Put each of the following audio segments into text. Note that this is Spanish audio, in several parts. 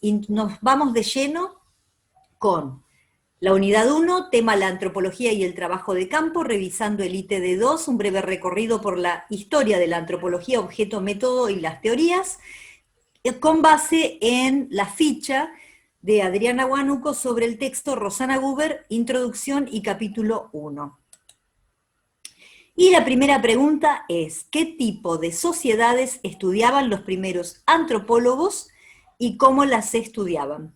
y nos vamos de lleno con la unidad 1, tema la antropología y el trabajo de campo, revisando el ITD2, un breve recorrido por la historia de la antropología, objeto, método y las teorías, con base en la ficha de Adriana Huánuco sobre el texto Rosana Guber, Introducción y capítulo 1. Y la primera pregunta es, ¿qué tipo de sociedades estudiaban los primeros antropólogos y cómo las estudiaban?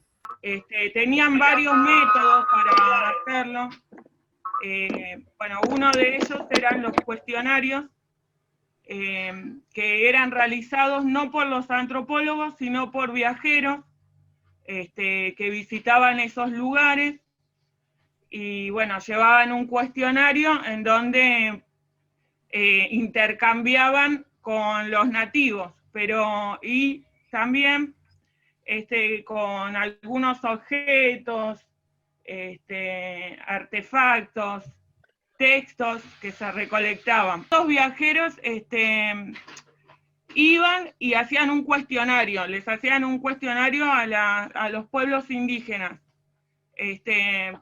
Tenían varios métodos para hacerlo. Bueno, uno de ellos eran los cuestionarios, que eran realizados no por los antropólogos, sino por viajeros que visitaban esos lugares, y bueno, llevaban un cuestionario en donde intercambiaban con los nativos, y también con algunos objetos, artefactos, textos que se recolectaban. Los viajeros iban y hacían un cuestionario, les hacían un cuestionario a los pueblos indígenas,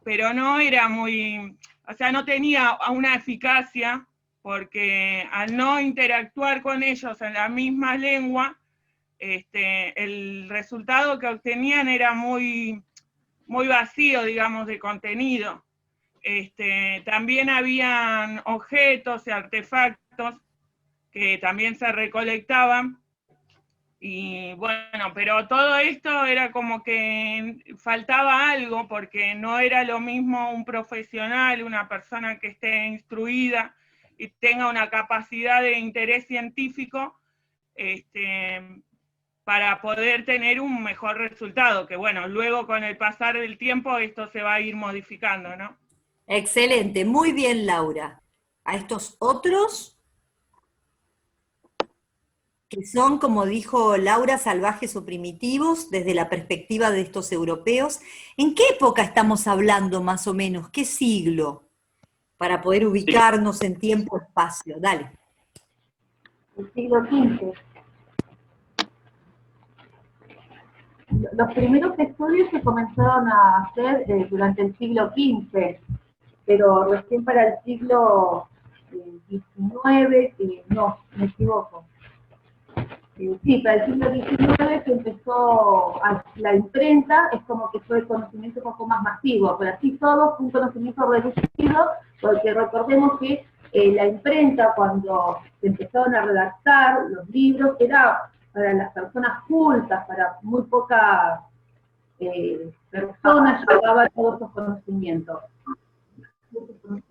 pero no era muy, o sea, no tenía una eficacia, porque al no interactuar con ellos en la misma lengua, el resultado que obtenían era muy, muy vacío, digamos, de contenido. También habían objetos y artefactos que también se recolectaban, y bueno, pero todo esto era como que faltaba algo, porque no era lo mismo un profesional, una persona que esté instruida y tenga una capacidad de interés científico, para poder tener un mejor resultado, que bueno, luego con el pasar del tiempo esto se va a ir modificando, ¿no? Excelente, muy bien, Laura. A estos otros, que son, como dijo Laura, salvajes o primitivos, desde la perspectiva de estos europeos, ¿en qué época estamos hablando más o menos? ¿Qué siglo? Para poder ubicarnos en tiempo-espacio. Dale. El siglo XV. Los primeros estudios se comenzaron a hacer durante el siglo XV, pero recién para el siglo XIX, no, me equivoco. Sí, para el siglo XIX que empezó la imprenta, es como que fue el conocimiento un poco más masivo, pero así todo fue un conocimiento reducido, porque recordemos que la imprenta, cuando se empezaron a redactar los libros, era para las personas cultas, para muy pocas personas llegaban todos esos conocimientos.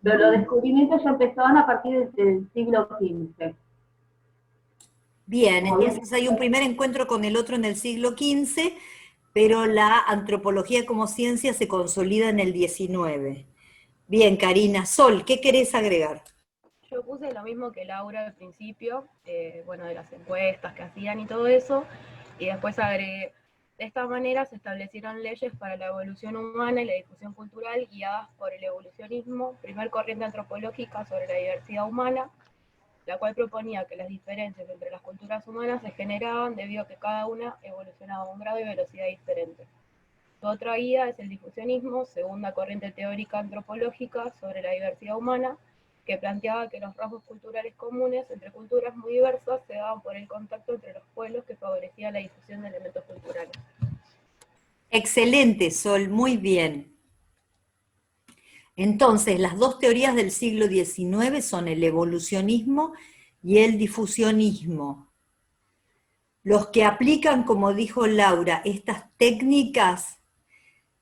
Pero los descubrimientos ya empezaban a partir del siglo XV. Bien, entonces hay un primer encuentro con el otro en el siglo XV, pero la antropología como ciencia se consolida en el XIX. Bien, Karina. Sol, ¿qué querés agregar? Yo puse lo mismo que Laura al principio, bueno, de las encuestas que hacían y todo eso, y después agregué, de esta manera se establecieron leyes para la evolución humana y la difusión cultural guiadas por el evolucionismo, primer corriente antropológica sobre la diversidad humana, la cual proponía que las diferencias entre las culturas humanas se generaban debido a que cada una evolucionaba a un grado y velocidad diferente. Su otra guía es el difusionismo, segunda corriente teórica antropológica sobre la diversidad humana, que planteaba que los rasgos culturales comunes entre culturas muy diversas se daban por el contacto entre los pueblos que favorecía la difusión de elementos culturales. Excelente, Sol, muy bien. Entonces, las dos teorías del siglo XIX son el evolucionismo y el difusionismo. Los que aplican, como dijo Laura, estas técnicas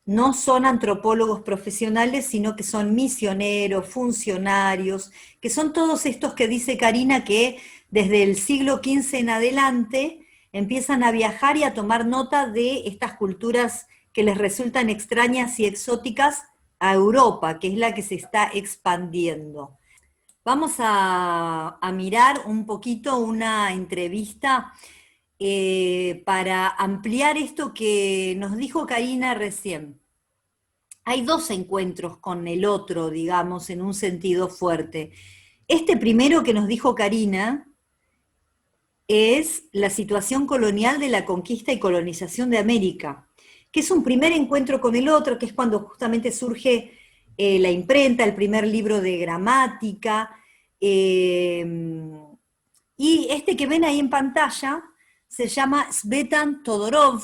no son antropólogos profesionales, sino que son misioneros, funcionarios, que son todos estos que dice Karina que desde el siglo XV en adelante empiezan a viajar y a tomar nota de estas culturas que les resultan extrañas y exóticas a Europa, que es la que se está expandiendo. Vamos a mirar un poquito una entrevista para ampliar esto que nos dijo Karina recién. Hay dos encuentros con el otro, digamos, en un sentido fuerte. Este primero que nos dijo Karina es la situación colonial de la conquista y colonización de América. que es un primer encuentro con el otro, que es cuando justamente surge la imprenta, el primer libro de gramática, y este que ven ahí en pantalla se llama Svetan Todorov,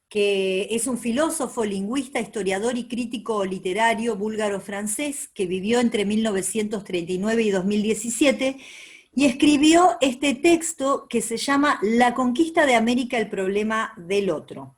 que es un filósofo, lingüista, historiador y crítico literario búlgaro-francés que vivió entre 1939 y 2017, y escribió este texto que se llama La conquista de América, el problema del otro.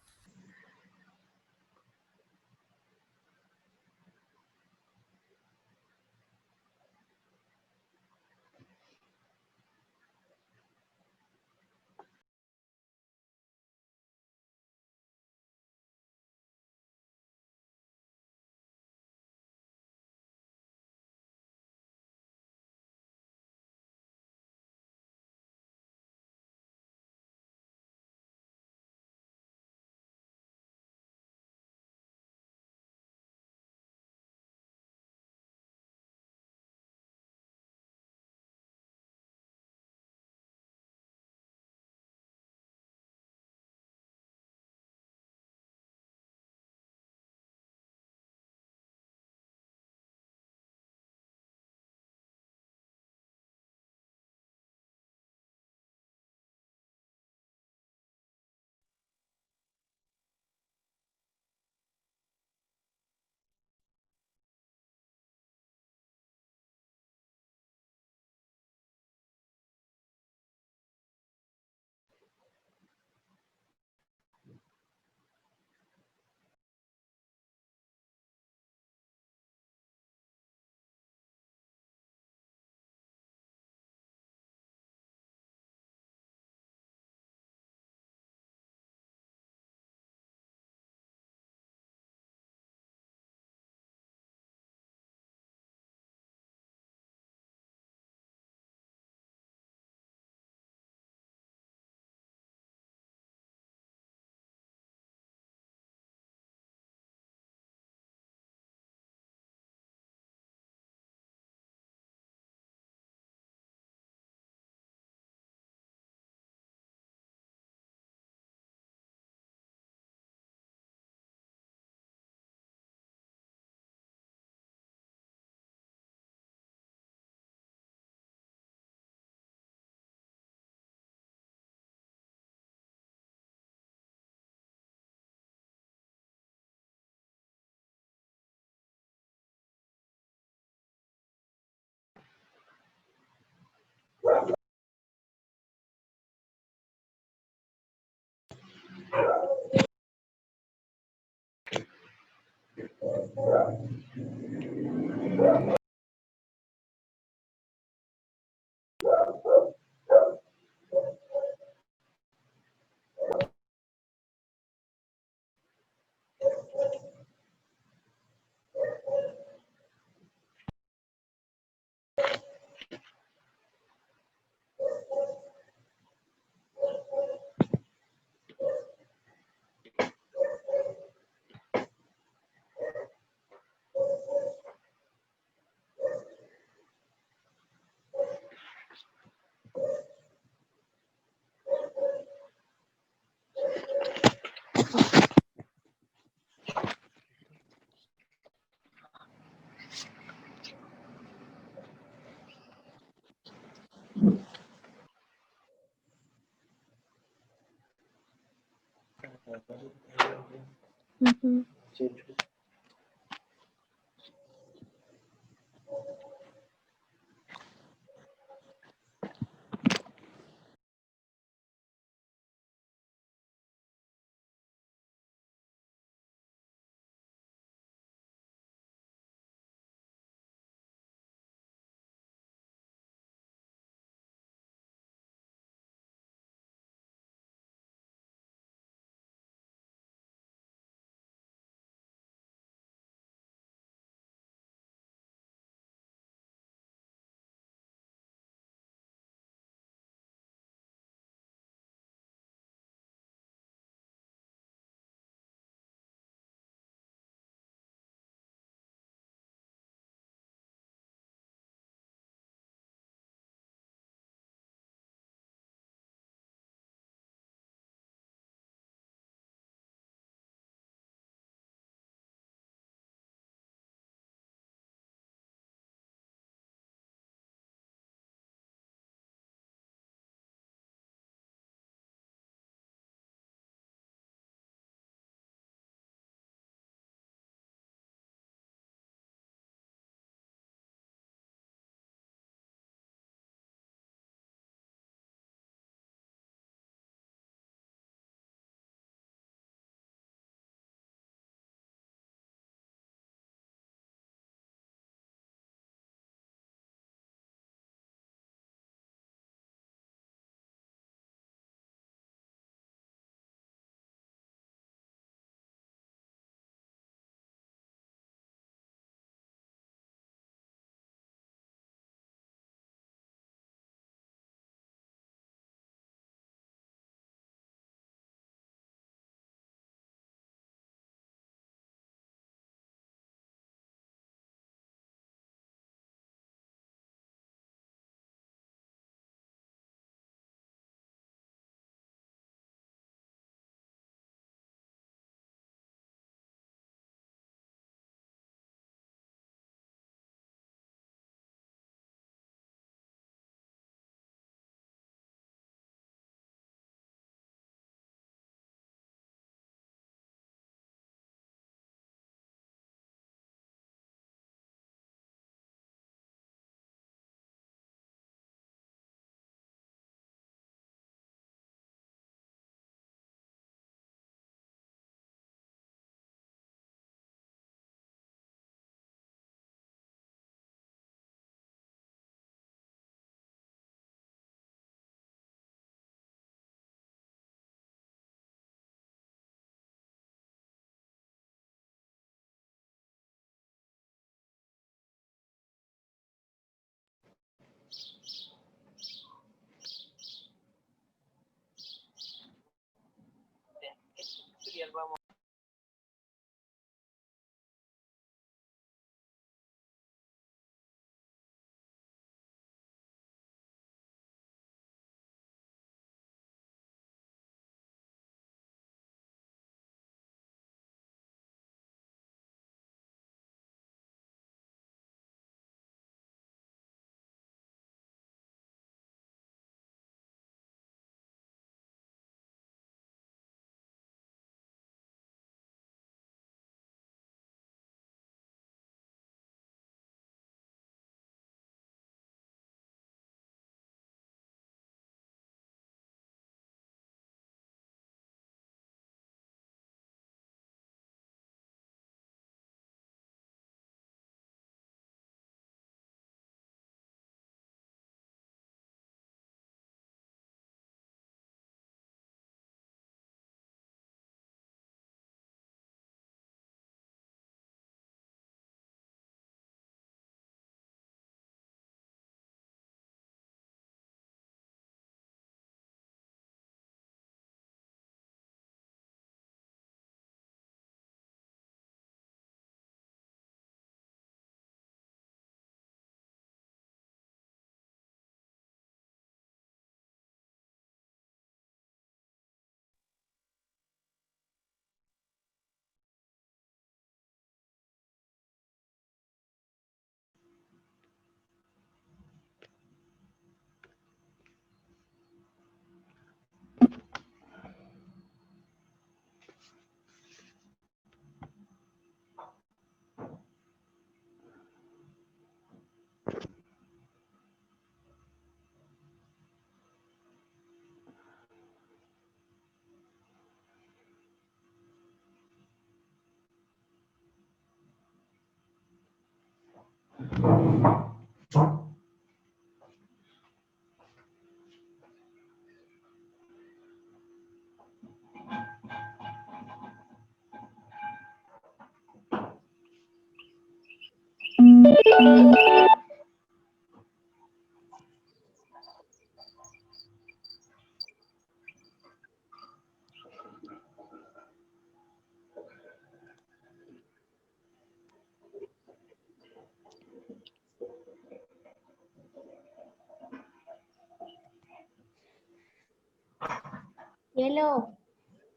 Cielo,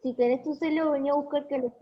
si querés tu celo, venía a buscar que lo...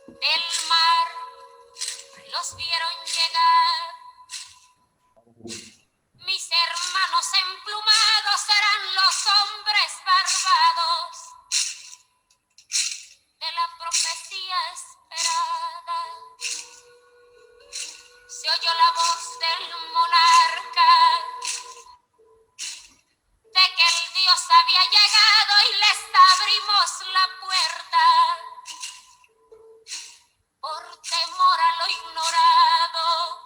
Del mar los vieron llegar. Mis hermanos emplumados serán los hombres barbados de la profecía esperada. Se oyó la voz del monarca de que el Dios había llegado y les abrimos la puerta. Por temor a lo ignorado,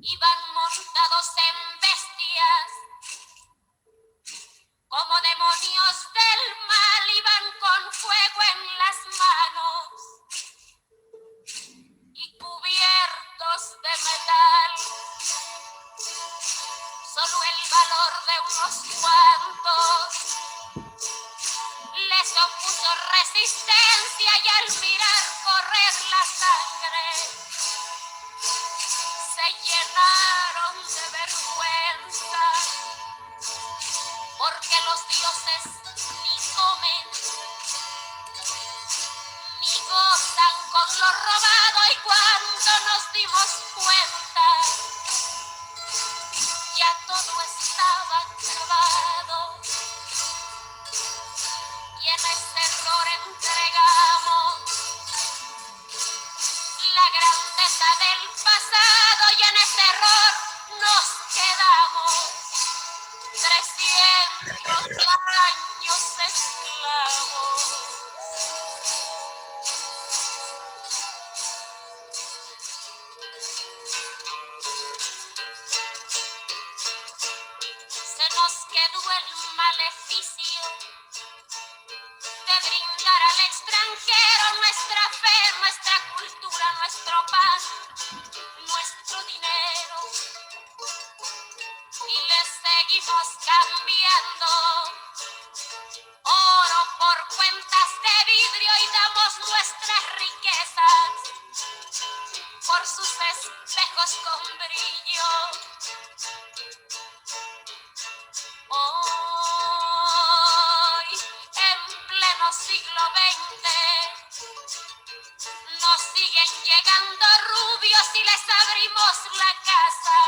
iban montados en bestias, como demonios del mal, iban con fuego en las manos y cubiertos de metal. Solo el valor de unos cuantos les opuso resistencia y al mirar correr la sangre se llenaron de vergüenza, porque los dioses ni comen ni gozan con lo robado, y cuando nos dimos cuenta ya todo estaba acabado. nos quedamos 300 años esclavos. Se nos quedó el maleficio de brindar al extranjero nuestra fe, nuestra cultura, nuestro pan, nuestro dinero. Y le seguimos cambiando oro por cuentas de vidrio y damos nuestras riquezas por sus espejos con brillo. Hoy, en pleno siglo XX, nos siguen llegando rubios y les abrimos la casa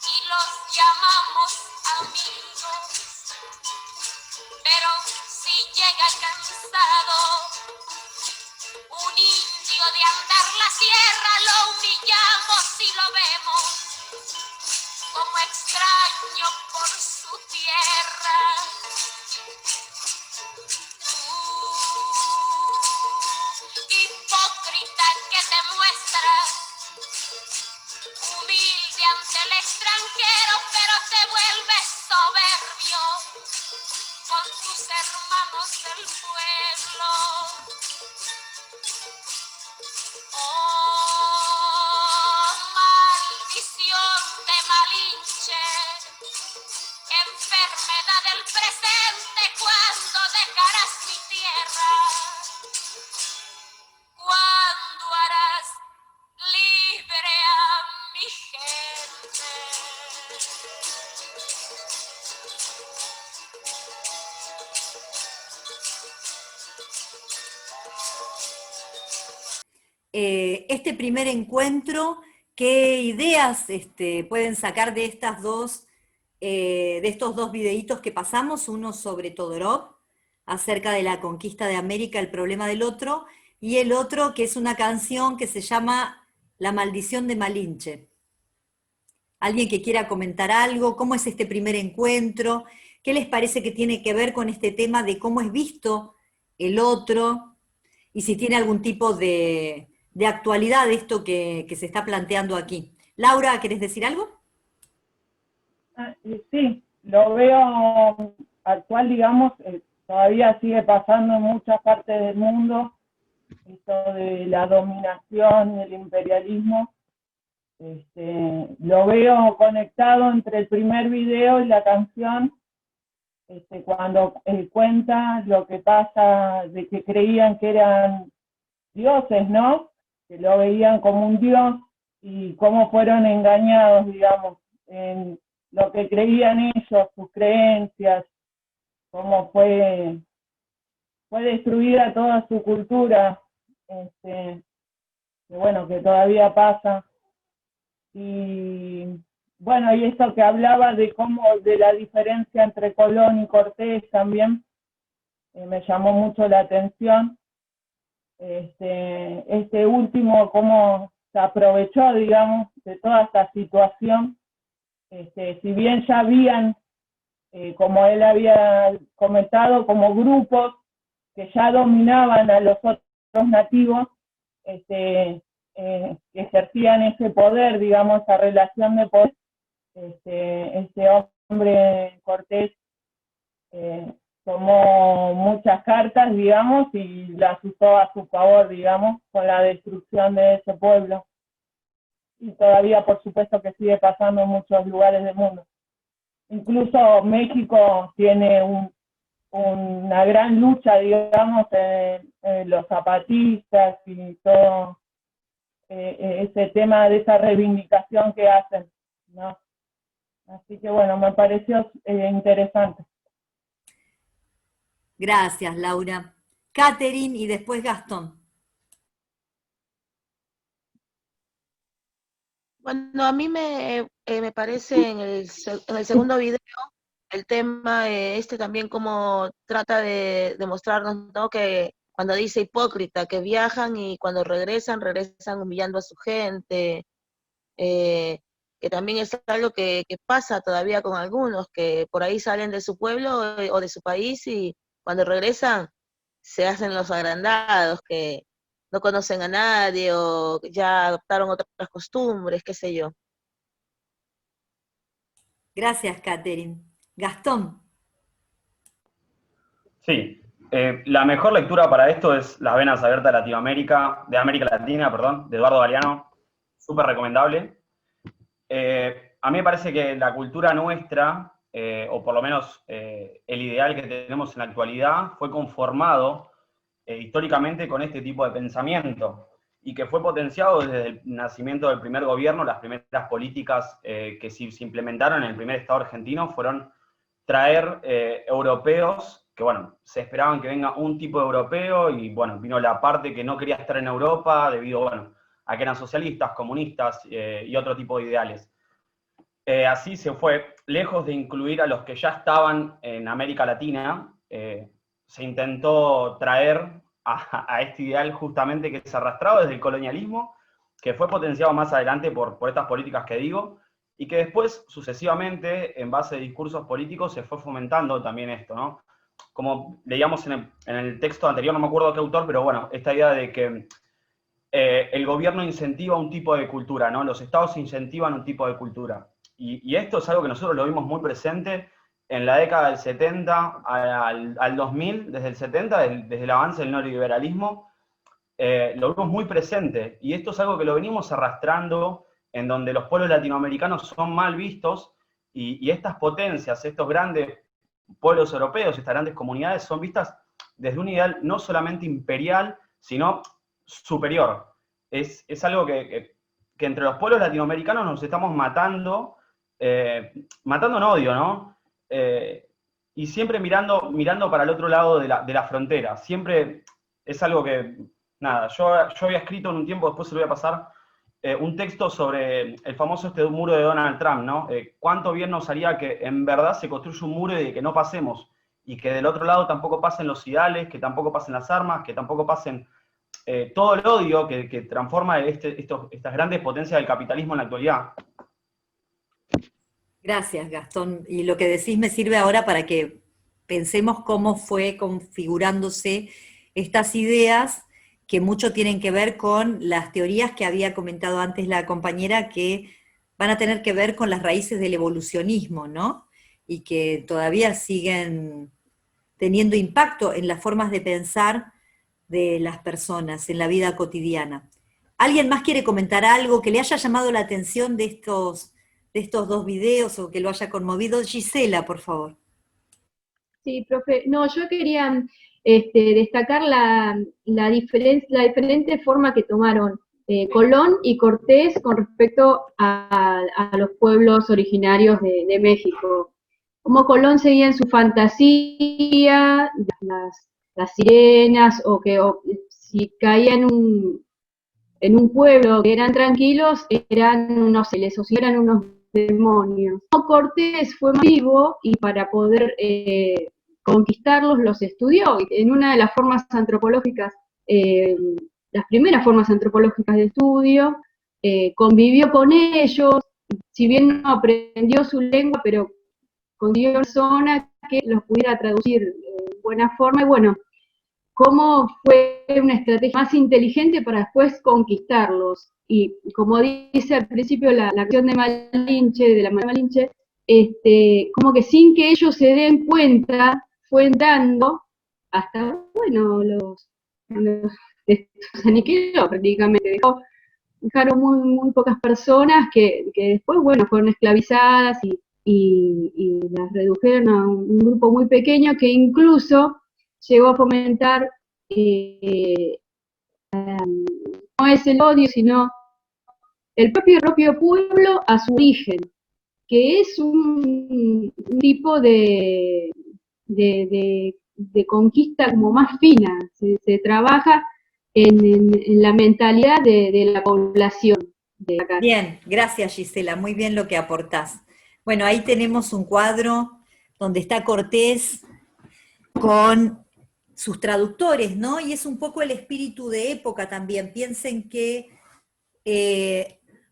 y los llamamos amigos. Pero si llega cansado un indio de andar la sierra, lo humillamos y lo vemos como extraño por su tierra. Hipócrita que te muestras humilde ante el extranjero, pero te vuelves soberbio con tus hermanos del pueblo. Oh, maldición de Malinche, enfermedad del presente, ¿cuándo dejarás mi tierra? ¿Cuándo harás libre a mi gente? Este primer encuentro, ¿qué ideas pueden sacar de estos dos videitos que pasamos? Uno sobre Todorov, acerca de la conquista de América, el problema del otro, y el otro que es una canción que se llama La maldición de Malinche. ¿Alguien que quiera comentar algo? ¿Cómo es este primer encuentro? ¿Qué les parece que tiene que ver con este tema de cómo es visto el otro? Y si tiene algún tipo de actualidad de esto que se está planteando aquí. Laura, ¿querés decir algo? Sí, lo veo actual, digamos, todavía sigue pasando en muchas partes del mundo, esto de la dominación y el imperialismo. Lo veo conectado entre el primer video y la canción, cuando cuenta lo que pasa de que creían que eran dioses, ¿no? Que lo veían como un dios y cómo fueron engañados, digamos, en lo que creían ellos, sus creencias, cómo fue destruida toda su cultura, que bueno, que todavía pasa. Y bueno, y esto que hablaba de cómo, de la diferencia entre Colón y Cortés también, me llamó mucho la atención. Este último, cómo se aprovechó, digamos, de toda esta situación. Si bien ya habían, como él había comentado, como grupos que ya dominaban a los otros nativos, que ejercían ese poder, digamos, esa relación de poder, este hombre Cortés tomó muchas cartas, digamos, y las usó a su favor, digamos, con la destrucción de ese pueblo. Y todavía, por supuesto, que sigue pasando en muchos lugares del mundo. Incluso México tiene una gran lucha, digamos, en los zapatistas y todo ese tema de esa reivindicación que hacen, ¿no? Así que bueno, me pareció interesante. Gracias, Laura. Catherine y después Gastón. Bueno, a mí me parece en el segundo video el tema también como trata de mostrarnos, ¿no? Que cuando dice hipócrita, que viajan y cuando regresan humillando a su gente, que también es algo que pasa todavía con algunos, que por ahí salen de su pueblo o de su país y cuando regresan se hacen los agrandados, que no conocen a nadie o ya adoptaron otras costumbres, qué sé yo. Gracias, Catherine. Gastón. Sí, la mejor lectura para esto es Las venas abiertas de América Latina, perdón, de Eduardo Galeano, súper recomendable. A mí me parece que la cultura nuestra, o por lo menos el ideal que tenemos en la actualidad, fue conformado históricamente con este tipo de pensamiento, y que fue potenciado desde el nacimiento del primer gobierno. Las primeras políticas que se implementaron en el primer Estado argentino fueron traer europeos, que bueno, se esperaban que venga un tipo de europeo, y bueno, vino la parte que no quería estar en Europa debido, bueno, a que eran socialistas, comunistas y otro tipo de ideales. Así se fue, lejos de incluir a los que ya estaban en América Latina, se intentó traer a este ideal justamente que se arrastraba desde el colonialismo, que fue potenciado más adelante por estas políticas que digo, y que después, sucesivamente, en base a discursos políticos, se fue fomentando también esto, ¿no? Como leíamos en el texto anterior, no me acuerdo qué autor, pero bueno, esta idea de que el gobierno incentiva un tipo de cultura, ¿no? Los estados incentivan un tipo de cultura. Y esto es algo que nosotros lo vimos muy presente en la década del 70 al 2000, desde el 70, desde el avance del neoliberalismo, lo vimos muy presente. Y esto es algo que lo venimos arrastrando, en donde los pueblos latinoamericanos son mal vistos, y estas potencias, estos grandes pueblos europeos, estas grandes comunidades, son vistas desde un ideal no solamente imperial, sino superior. Es algo que entre los pueblos latinoamericanos nos estamos matando en odio, ¿no? Y siempre mirando para el otro lado de la frontera. Siempre es algo que, nada, yo había escrito en un tiempo, después se lo voy a pasar, un texto sobre el famoso muro de Donald Trump, ¿no? Cuánto bien nos haría que en verdad se construya un muro y que no pasemos, y que del otro lado tampoco pasen los ideales, que tampoco pasen las armas, que tampoco pasen todo el odio que transforma estas grandes potencias del capitalismo en la actualidad. Gracias, Gastón. Y lo que decís me sirve ahora para que pensemos cómo fue configurándose estas ideas, que mucho tienen que ver con las teorías que había comentado antes la compañera, que van a tener que ver con las raíces del evolucionismo, ¿no? Y que todavía siguen teniendo impacto en las formas de pensar de las personas, en la vida cotidiana. ¿Alguien más quiere comentar algo que le haya llamado la atención de estos dos videos o que lo haya conmovido? Gisela, por favor. Sí, profe. No, yo quería destacar la diferente forma que tomaron Colón y Cortés con respecto a los pueblos originarios de México. Como Colón seguía en su fantasía, las sirenas, o si caía en un pueblo que eran tranquilos, eran unos demonios. Cortés fue masivo, y para poder conquistarlos los estudió. En una de las formas antropológicas, las primeras formas antropológicas de estudio, convivió con ellos, si bien no aprendió su lengua, pero consiguió personas que los pudiera traducir de buena forma. Y bueno, cómo fue una estrategia más inteligente para después conquistarlos. Y como dice al principio la canción de Malinche, como que sin que ellos se den cuenta, fue entrando hasta, bueno, los aniquiló prácticamente. Dejaron muy pocas personas que después, bueno, fueron esclavizadas y las redujeron a un grupo muy pequeño, que incluso llegó a fomentar, no es el odio, sino el propio pueblo a su origen, que es un tipo de conquista como más fina. Se trabaja en la mentalidad de la población de acá. Bien, gracias, Gisela, muy bien lo que aportás. Bueno, ahí tenemos un cuadro donde está Cortés con sus traductores, ¿no? Y es un poco el espíritu de época también. Piensen que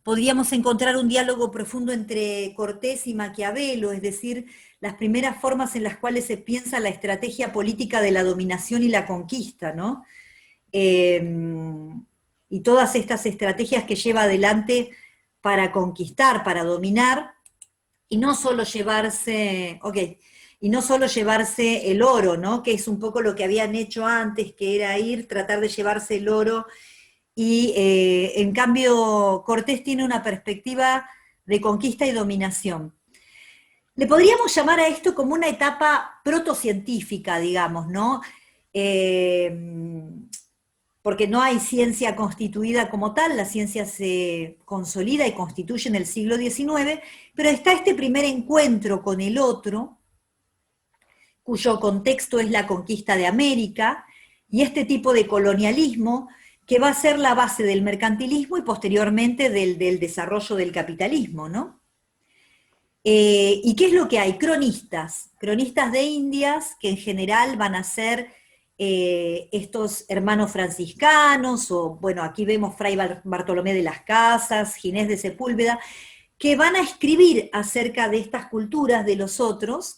podríamos encontrar un diálogo profundo entre Cortés y Maquiavelo, es decir, las primeras formas en las cuales se piensa la estrategia política de la dominación y la conquista, ¿no? Y todas estas estrategias que lleva adelante para conquistar, para dominar, y no solo llevarse, y no solo llevarse el oro, ¿no? Que es un poco lo que habían hecho antes, que era tratar de llevarse el oro, y en cambio Cortés tiene una perspectiva de conquista y dominación. Le podríamos llamar a esto como una etapa protocientífica, digamos, ¿no? Porque no hay ciencia constituida como tal, la ciencia se consolida y constituye en el siglo XIX, pero está este primer encuentro con el otro, cuyo contexto es la conquista de América, y este tipo de colonialismo que va a ser la base del mercantilismo y posteriormente del desarrollo del capitalismo, ¿no? ¿Y qué es lo que hay? Cronistas de Indias, que en general van a ser estos hermanos franciscanos, o bueno, aquí vemos Fray Bartolomé de las Casas, Ginés de Sepúlveda, que van a escribir acerca de estas culturas de los otros.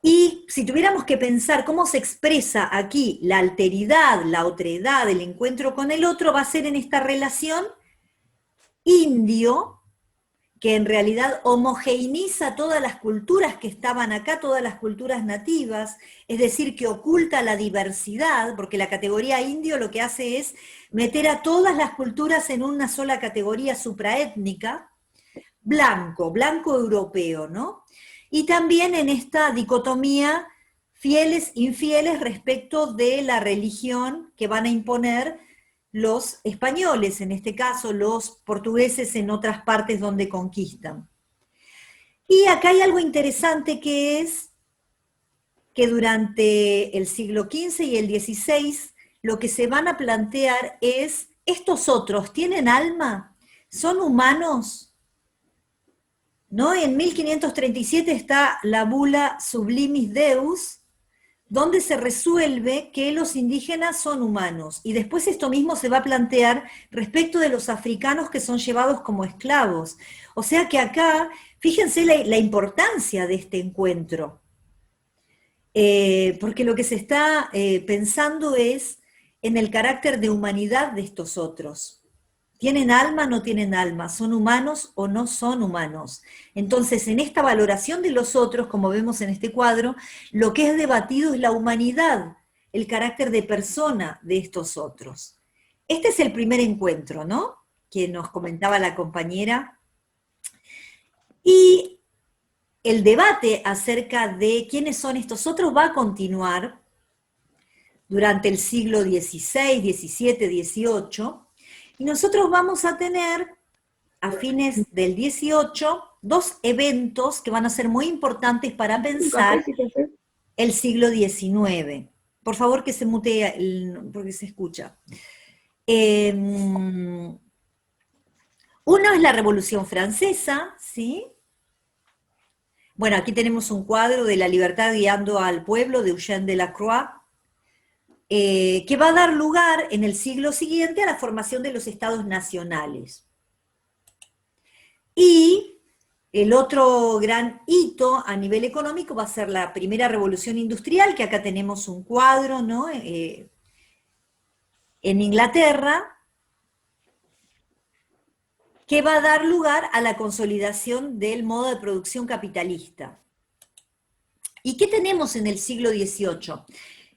Y si tuviéramos que pensar cómo se expresa aquí la alteridad, la otredad, el encuentro con el otro, va a ser en esta relación indio, que en realidad homogeneiza todas las culturas que estaban acá, todas las culturas nativas, es decir, que oculta la diversidad, porque la categoría indio lo que hace es meter a todas las culturas en una sola categoría supraétnica, blanco europeo, ¿no? Y también en esta dicotomía fieles-infieles respecto de la religión que van a imponer los españoles, en este caso los portugueses en otras partes donde conquistan. Y acá hay algo interesante, que es que durante el siglo XV y el XVI lo que se van a plantear es, ¿estos otros tienen alma? ¿Son humanos? ¿No? En 1537 está la bula Sublimis Deus, donde se resuelve que los indígenas son humanos, y después esto mismo se va a plantear respecto de los africanos que son llevados como esclavos. O sea que acá, fíjense la importancia de este encuentro, porque lo que se está pensando es en el carácter de humanidad de estos otros. ¿Tienen alma o no tienen alma? ¿Son humanos o no son humanos? Entonces, en esta valoración de los otros, como vemos en este cuadro, lo que es debatido es la humanidad, el carácter de persona de estos otros. Este es el primer encuentro, ¿no? Que nos comentaba la compañera. Y el debate acerca de quiénes son estos otros va a continuar durante el siglo XVI, XVII, XVIII, y nosotros vamos a tener, a fines del 18, dos eventos que van a ser muy importantes para pensar el siglo XIX. Por favor, que se mutee, porque se escucha. Uno es la Revolución Francesa, ¿sí? Bueno, aquí tenemos un cuadro de La libertad guiando al pueblo, de Eugène Delacroix, que va a dar lugar en el siglo siguiente a la formación de los estados nacionales. Y el otro gran hito a nivel económico va a ser la primera revolución industrial, que acá tenemos un cuadro, ¿no? En Inglaterra, que va a dar lugar a la consolidación del modo de producción capitalista. ¿Y qué tenemos en el siglo XVIII?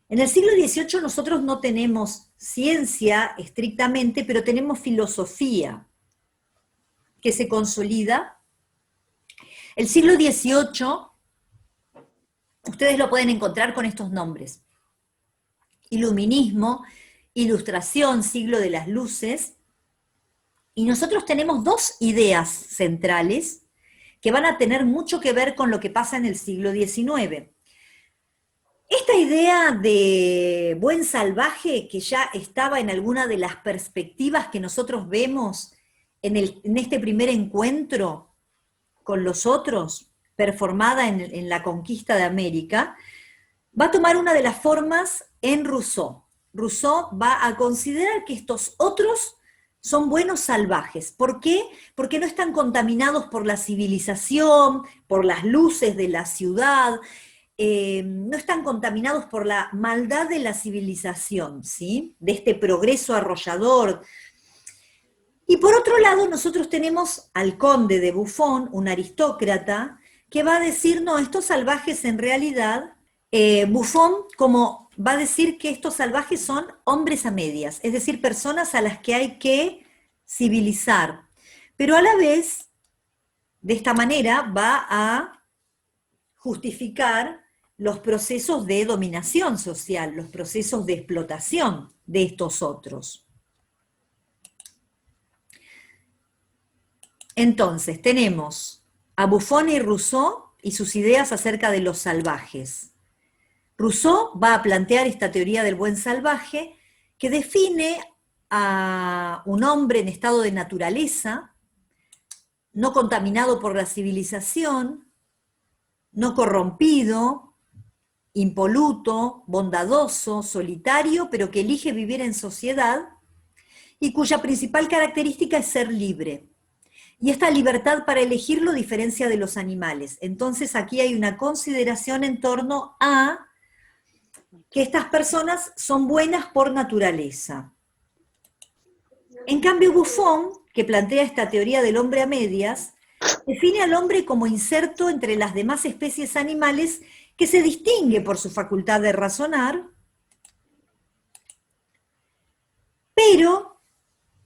En el siglo XVIII nosotros no tenemos ciencia estrictamente, pero tenemos filosofía que se consolida. El siglo XVIII, ustedes lo pueden encontrar con estos nombres: Iluminismo, Ilustración, siglo de las luces, y nosotros tenemos dos ideas centrales que van a tener mucho que ver con lo que pasa en el siglo XIX. Esta idea de buen salvaje, que ya estaba en alguna de las perspectivas que nosotros vemos en este primer encuentro con los otros, performada en la conquista de América, va a tomar una de las formas en Rousseau. Rousseau va a considerar que estos otros son buenos salvajes. ¿Por qué? Porque no están contaminados por la civilización, por las luces de la ciudad, no están contaminados por la maldad de la civilización, ¿sí? De este progreso arrollador. Y por otro lado, nosotros tenemos al conde de Buffon, un aristócrata, que va a decir, no, estos salvajes en realidad, Buffon como va a decir que estos salvajes son hombres a medias, es decir, personas a las que hay que civilizar. Pero a la vez, de esta manera, va a justificar los procesos de dominación social, los procesos de explotación de estos otros. Entonces, tenemos a Buffon y Rousseau y sus ideas acerca de los salvajes. Rousseau va a plantear esta teoría del buen salvaje que define a un hombre en estado de naturaleza, no contaminado por la civilización, no corrompido, impoluto, bondadoso, solitario, pero que elige vivir en sociedad y cuya principal característica es ser libre. Y esta libertad para elegir lo diferencia de los animales. Entonces aquí hay una consideración en torno a que estas personas son buenas por naturaleza. En cambio, Buffon, que plantea esta teoría del hombre a medias, define al hombre como inserto entre las demás especies animales que se distingue por su facultad de razonar, pero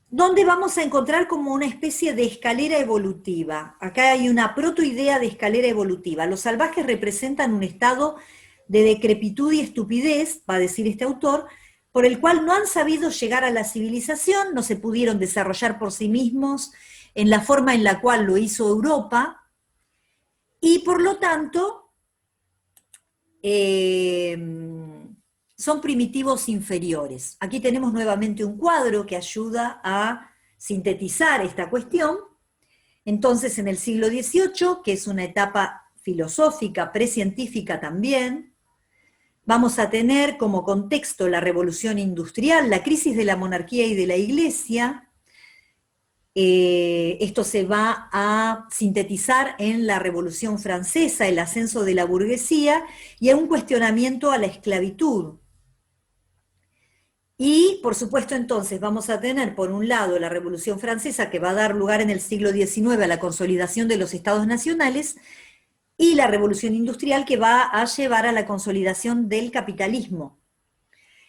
donde vamos a encontrar como una especie de escalera evolutiva. Acá hay una protoidea de escalera evolutiva. Los salvajes representan un estado de decrepitud y estupidez, va a decir este autor, por el cual no han sabido llegar a la civilización, no se pudieron desarrollar por sí mismos en la forma en la cual lo hizo Europa, y por lo tanto son primitivos inferiores. Aquí tenemos nuevamente un cuadro que ayuda a sintetizar esta cuestión. Entonces, en el siglo XVIII, que es una etapa filosófica, precientífica también, vamos a tener como contexto la revolución industrial, la crisis de la monarquía y de la iglesia. Esto se va a sintetizar en la Revolución Francesa, el ascenso de la burguesía y a un cuestionamiento a la esclavitud. Y, por supuesto, entonces vamos a tener, por un lado, la Revolución Francesa, que va a dar lugar en el siglo XIX a la consolidación de los estados nacionales, y la revolución industrial que va a llevar a la consolidación del capitalismo.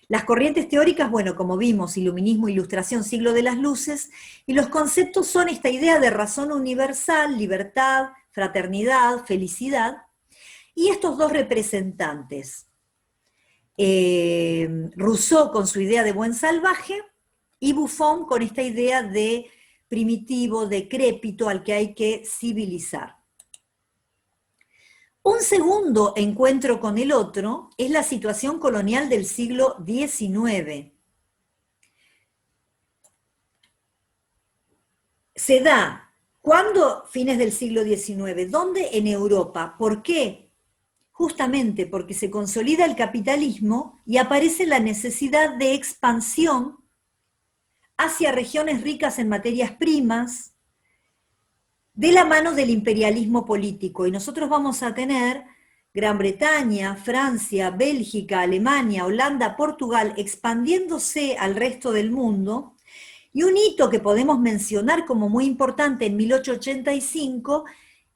Las corrientes teóricas, bueno, como vimos, iluminismo, ilustración, siglo de las luces, y los conceptos son esta idea de razón universal, libertad, fraternidad, felicidad, y estos dos representantes, Rousseau con su idea de buen salvaje, y Buffon con esta idea de primitivo, decrépito, al que hay que civilizar. Un segundo encuentro con el otro es la situación colonial del siglo XIX. Se da, ¿cuándo? Fines del siglo XIX. ¿Dónde? En Europa. ¿Por qué? Justamente porque se consolida el capitalismo y aparece la necesidad de expansión hacia regiones ricas en materias primas, de la mano del imperialismo político, y nosotros vamos a tener Gran Bretaña, Francia, Bélgica, Alemania, Holanda, Portugal, expandiéndose al resto del mundo, y un hito que podemos mencionar como muy importante en 1885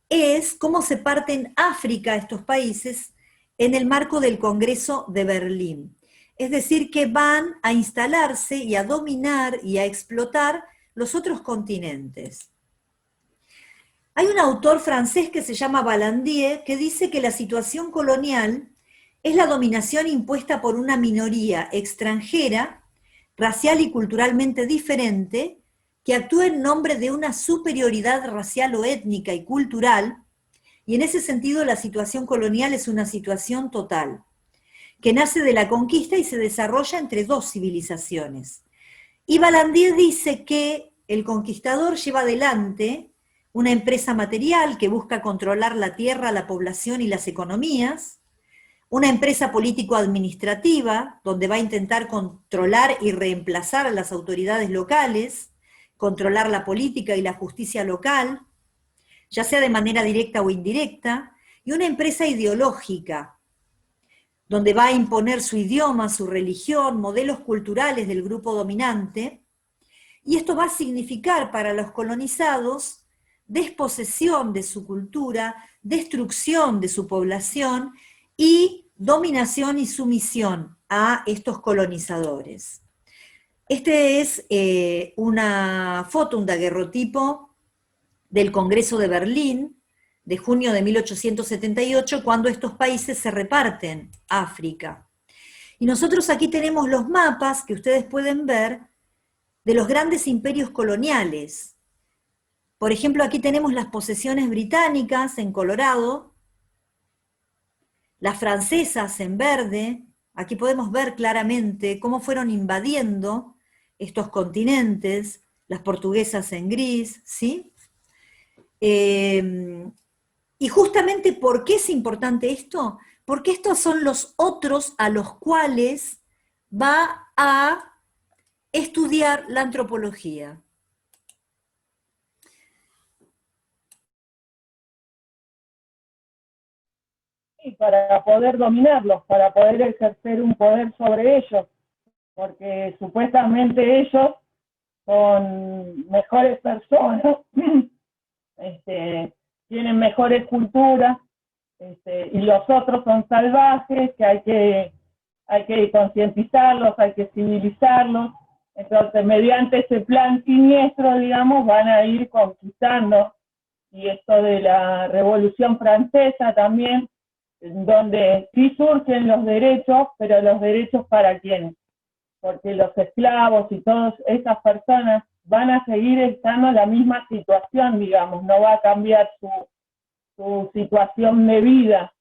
es cómo se parten África, estos países, en el marco del Congreso de Berlín. Es decir, que van a instalarse y a dominar y a explotar los otros continentes. Hay un autor francés que se llama Vallandier que dice que la situación colonial es la dominación impuesta por una minoría extranjera, racial y culturalmente diferente, que actúa en nombre de una superioridad racial o étnica y cultural, y en ese sentido la situación colonial es una situación total, que nace de la conquista y se desarrolla entre dos civilizaciones. Y Vallandier dice que el conquistador lleva adelante una empresa material que busca controlar la tierra, la población y las economías, una empresa político-administrativa, donde va a intentar controlar y reemplazar a las autoridades locales, controlar la política y la justicia local, ya sea de manera directa o indirecta, y una empresa ideológica, donde va a imponer su idioma, su religión, modelos culturales del grupo dominante, y esto va a significar para los colonizados desposesión de su cultura, destrucción de su población y dominación y sumisión a estos colonizadores. Este es una foto, un daguerrotipo del Congreso de Berlín, de junio de 1878, cuando estos países se reparten África. Y nosotros aquí tenemos los mapas que ustedes pueden ver de los grandes imperios coloniales. Por ejemplo, aquí tenemos las posesiones británicas en Colorado, las francesas en verde. Aquí podemos ver claramente cómo fueron invadiendo estos continentes, las portuguesas en gris, ¿sí? Y justamente, ¿por qué es importante esto? Porque estos son los otros a los cuales va a estudiar la antropología. Y para poder dominarlos, para poder ejercer un poder sobre ellos, porque supuestamente ellos son mejores personas, tienen mejores culturas, y los otros son salvajes, que hay que concientizarlos, hay que civilizarlos. Entonces, mediante ese plan siniestro, digamos, van a ir conquistando. Y esto de la Revolución Francesa también, donde sí surgen los derechos, pero los derechos para quiénes, porque los esclavos y todas esas personas van a seguir estando en la misma situación, digamos, no va a cambiar su situación de vida.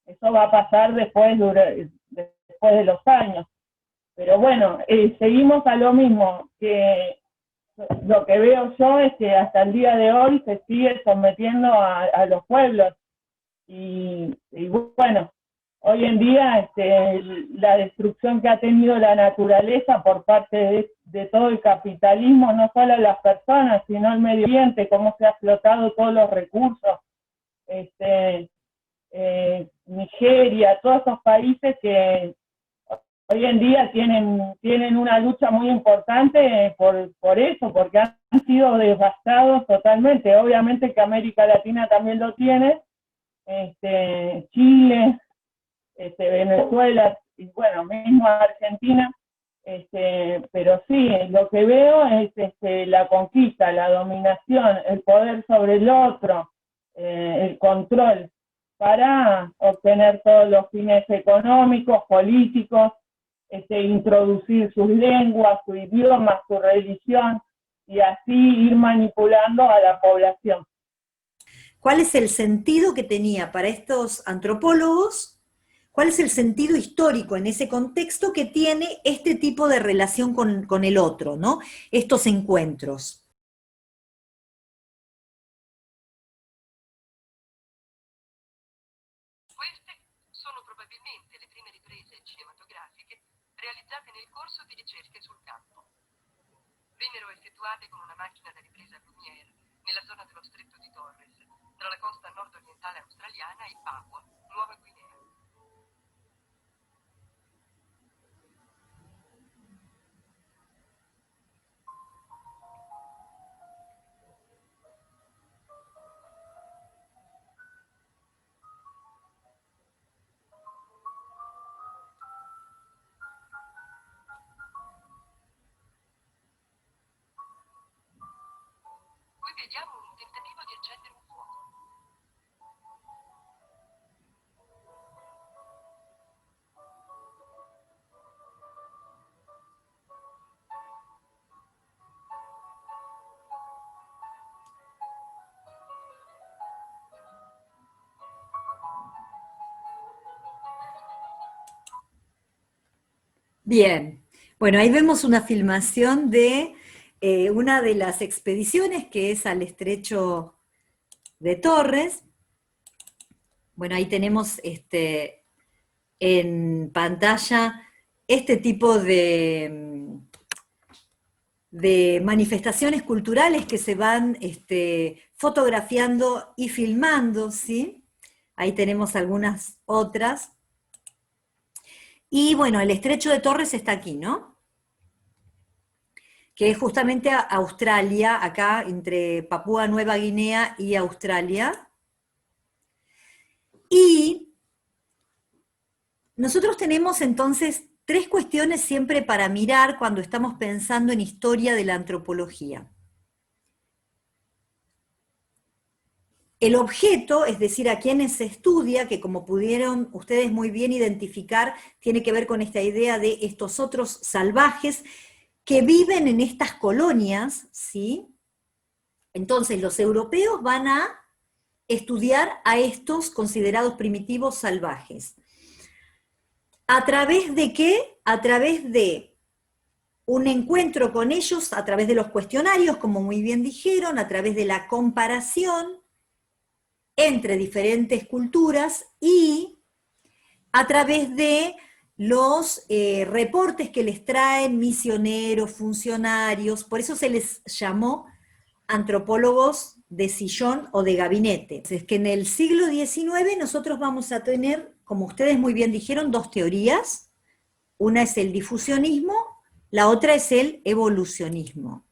Eso va a pasar después de los años. Pero bueno, seguimos a lo mismo, que lo que veo yo es que hasta el día de hoy se sigue sometiendo a los pueblos. Y bueno, hoy en día la destrucción que ha tenido la naturaleza por parte de todo el capitalismo, no solo a las personas, sino al medio ambiente, cómo se ha explotado todos los recursos, Nigeria, todos esos países que hoy en día tienen una lucha muy importante por eso, porque han sido devastados totalmente. Obviamente que América Latina también lo tiene, Chile, Venezuela, y bueno, mismo Argentina, pero sí, lo que veo es la conquista, la dominación, el poder sobre el otro, el control, para obtener todos los fines económicos, políticos, introducir sus lenguas, su idioma, su religión, y así ir manipulando a la población. ¿Cuál es el sentido que tenía para estos antropólogos? ¿Cuál es el sentido histórico en ese contexto que tiene este tipo de relación con el otro, ¿no? Estos encuentros. Queste sono probabilmente le prime riprese cinematografiche realizzate nel corso di ricerche sul campo. Vennero effettuate con una macchina da ripresa Lumière nella zona dello stretto di Torres, tra la costa nord-orientale australiana e Papua, Nuova Guinea. Qui vediamo un tentativo di accendere un fuoco. Bien, bueno, ahí vemos una filmación de una de las expediciones que es al estrecho de Torres. Bueno, ahí tenemos en pantalla este tipo de de manifestaciones culturales que se van fotografiando y filmando, ¿sí? Ahí tenemos algunas otras. Y bueno, el Estrecho de Torres está aquí, ¿no? Que es justamente Australia, acá entre Papúa Nueva Guinea y Australia. Y nosotros tenemos entonces 3 cuestiones siempre para mirar cuando estamos pensando en historia de la antropología. El objeto, es decir, a quienes se estudia, que como pudieron ustedes muy bien identificar, tiene que ver con esta idea de estos otros salvajes que viven en estas colonias, ¿sí? Entonces los europeos van a estudiar a estos considerados primitivos salvajes. ¿A través de qué? A través de un encuentro con ellos, a través de los cuestionarios, como muy bien dijeron, a través de la comparación entre diferentes culturas y a través de los reportes que les traen misioneros, funcionarios, por eso se les llamó antropólogos de sillón o de gabinete. Es que en el siglo XIX nosotros vamos a tener, como ustedes muy bien dijeron, 2 teorías. Una es el difusionismo, la otra es el evolucionismo.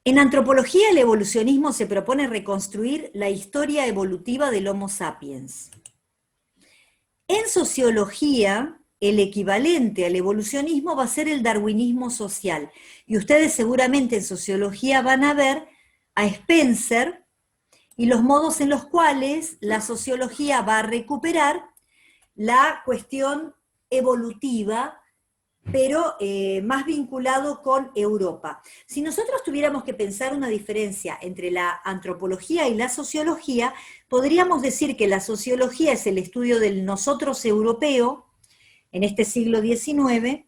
En antropología, el evolucionismo se propone reconstruir la historia evolutiva del Homo sapiens. En sociología, el equivalente al evolucionismo va a ser el darwinismo social. Y ustedes seguramente en sociología van a ver a Spencer y los modos en los cuales la sociología va a recuperar la cuestión evolutiva, pero más vinculado con Europa. Si nosotros tuviéramos que pensar una diferencia entre la antropología y la sociología, podríamos decir que la sociología es el estudio del nosotros europeo, en este siglo XIX,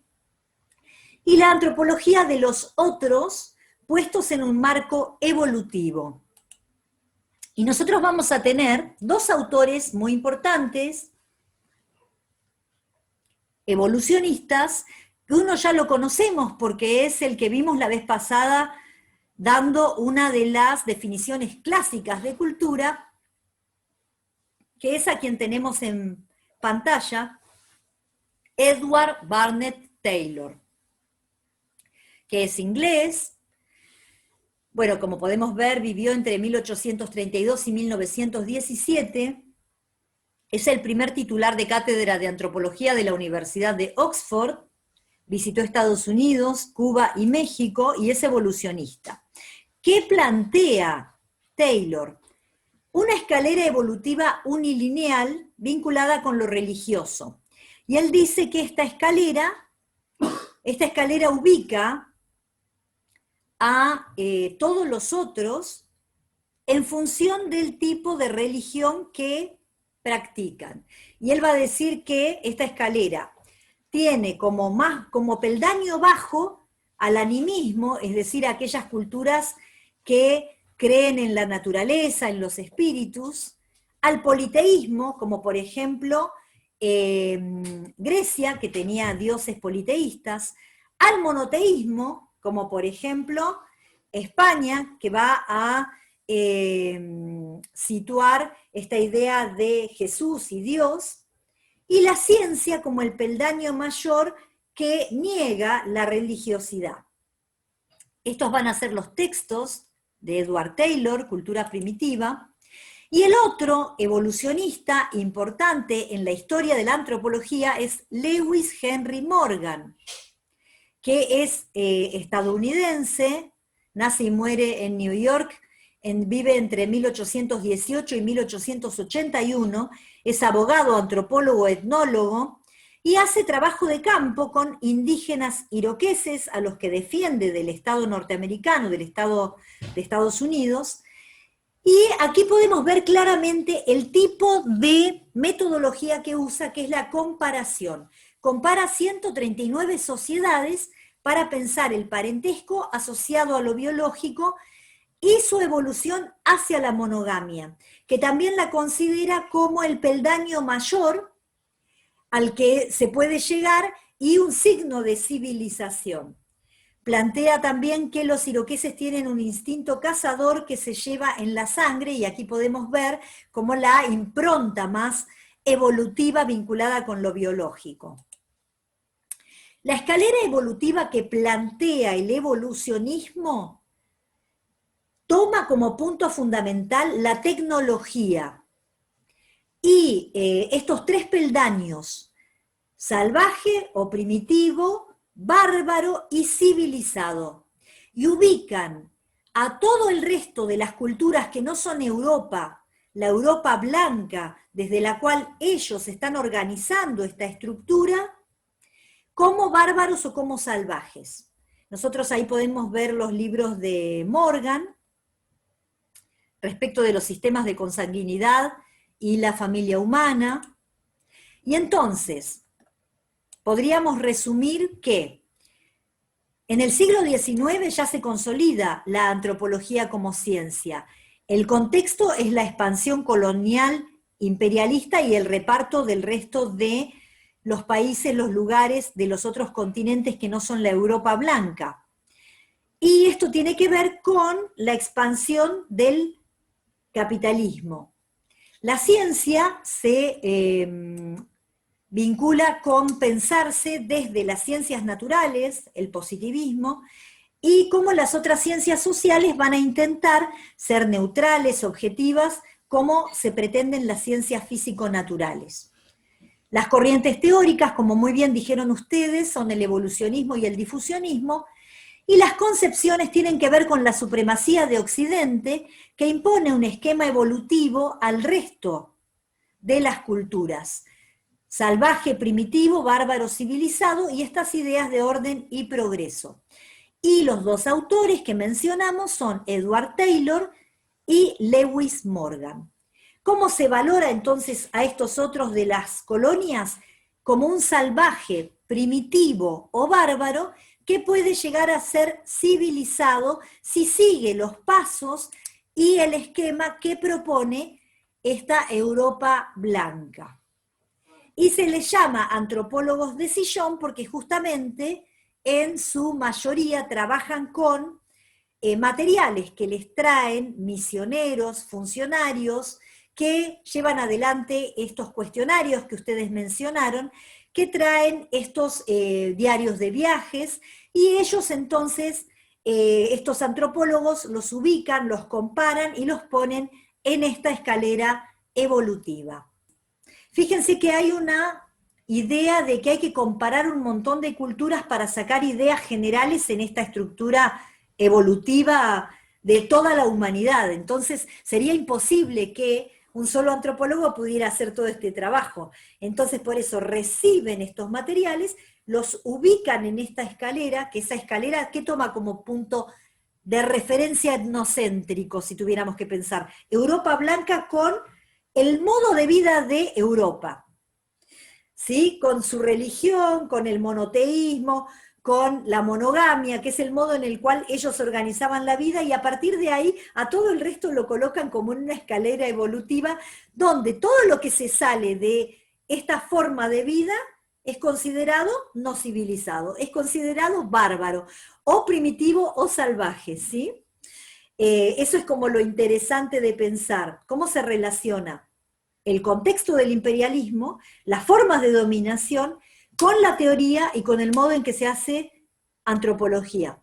y la antropología de los otros, puestos en un marco evolutivo. Y nosotros vamos a tener 2 autores muy importantes, evolucionistas, que uno ya lo conocemos porque es el que vimos la vez pasada dando una de las definiciones clásicas de cultura, que es a quien tenemos en pantalla, Edward Barnett Taylor, que es inglés. Bueno, como podemos ver, vivió entre 1832 y 1917, es el primer titular de cátedra de antropología de la Universidad de Oxford, visitó Estados Unidos, Cuba y México, y es evolucionista. ¿Qué plantea Taylor? Una escalera evolutiva unilineal vinculada con lo religioso. Y él dice que esta escalera ubica a todos los otros en función del tipo de religión que practican. Y él va a decir que esta escalera tiene como peldaño bajo al animismo, es decir, a aquellas culturas que creen en la naturaleza, en los espíritus, al politeísmo, como por ejemplo Grecia, que tenía dioses politeístas, al monoteísmo, como por ejemplo España, que va a situar esta idea de Jesús y Dios, y la ciencia como el peldaño mayor que niega la religiosidad. Estos van a ser los textos de Edward Taylor, Cultura Primitiva, y el otro evolucionista importante en la historia de la antropología es Lewis Henry Morgan, que es estadounidense, nace y muere en New York, vive entre 1818 y 1881, es abogado, antropólogo, etnólogo, y hace trabajo de campo con indígenas iroqueses a los que defiende del Estado norteamericano, del Estado de Estados Unidos, y aquí podemos ver claramente el tipo de metodología que usa, que es la comparación. Compara 139 sociedades para pensar el parentesco asociado a lo biológico y su evolución hacia la monogamia, que también la considera como el peldaño mayor al que se puede llegar y un signo de civilización. Plantea también que los iroqueses tienen un instinto cazador que se lleva en la sangre, y aquí podemos ver como la impronta más evolutiva vinculada con lo biológico. La escalera evolutiva que plantea el evolucionismo toma como punto fundamental la tecnología y estos tres peldaños: salvaje o primitivo, bárbaro y civilizado, y ubican a todo el resto de las culturas que no son Europa, la Europa blanca, desde la cual ellos están organizando esta estructura, como bárbaros o como salvajes. Nosotros ahí podemos ver los libros de Morgan respecto de los sistemas de consanguinidad y la familia humana. Y entonces, podríamos resumir que en el siglo XIX ya se consolida la antropología como ciencia. El contexto es la expansión colonial imperialista y el reparto del resto de los países, los lugares de los otros continentes que no son la Europa blanca. Y esto tiene que ver con la expansión del capitalismo. La ciencia se vincula con pensarse desde las ciencias naturales, el positivismo, y cómo las otras ciencias sociales van a intentar ser neutrales, objetivas, como se pretenden las ciencias físico-naturales. Las corrientes teóricas, como muy bien dijeron ustedes, son el evolucionismo y el difusionismo, y las concepciones tienen que ver con la supremacía de Occidente, que impone un esquema evolutivo al resto de las culturas: salvaje, primitivo, bárbaro, civilizado, y estas ideas de orden y progreso. Y los dos autores que mencionamos son Edward Taylor y Lewis Morgan. ¿Cómo se valora entonces a estos otros de las colonias? Como un salvaje, primitivo o bárbaro que puede llegar a ser civilizado si sigue los pasos y el esquema que propone esta Europa blanca. Y se les llama antropólogos de sillón porque justamente en su mayoría trabajan con materiales que les traen misioneros, funcionarios, que llevan adelante estos cuestionarios que ustedes mencionaron, que traen estos diarios de viajes, y ellos entonces, estos antropólogos, los ubican, los comparan y los ponen en esta escalera evolutiva. Fíjense que hay una idea de que hay que comparar un montón de culturas para sacar ideas generales en esta estructura evolutiva de toda la humanidad. Entonces sería imposible que un solo antropólogo pudiera hacer todo este trabajo. Entonces por eso reciben estos materiales, los ubican en esta escalera, que esa escalera que toma como punto de referencia etnocéntrico, si tuviéramos que pensar, Europa blanca con el modo de vida de Europa, ¿sí? Con su religión, con el monoteísmo, con la monogamia, que es el modo en el cual ellos organizaban la vida, y a partir de ahí a todo el resto lo colocan como en una escalera evolutiva, donde todo lo que se sale de esta forma de vida es considerado no civilizado, es considerado bárbaro, o primitivo o salvaje, ¿sí? Eso es como lo interesante de pensar, cómo se relaciona el contexto del imperialismo, las formas de dominación, con la teoría y con el modo en que se hace antropología.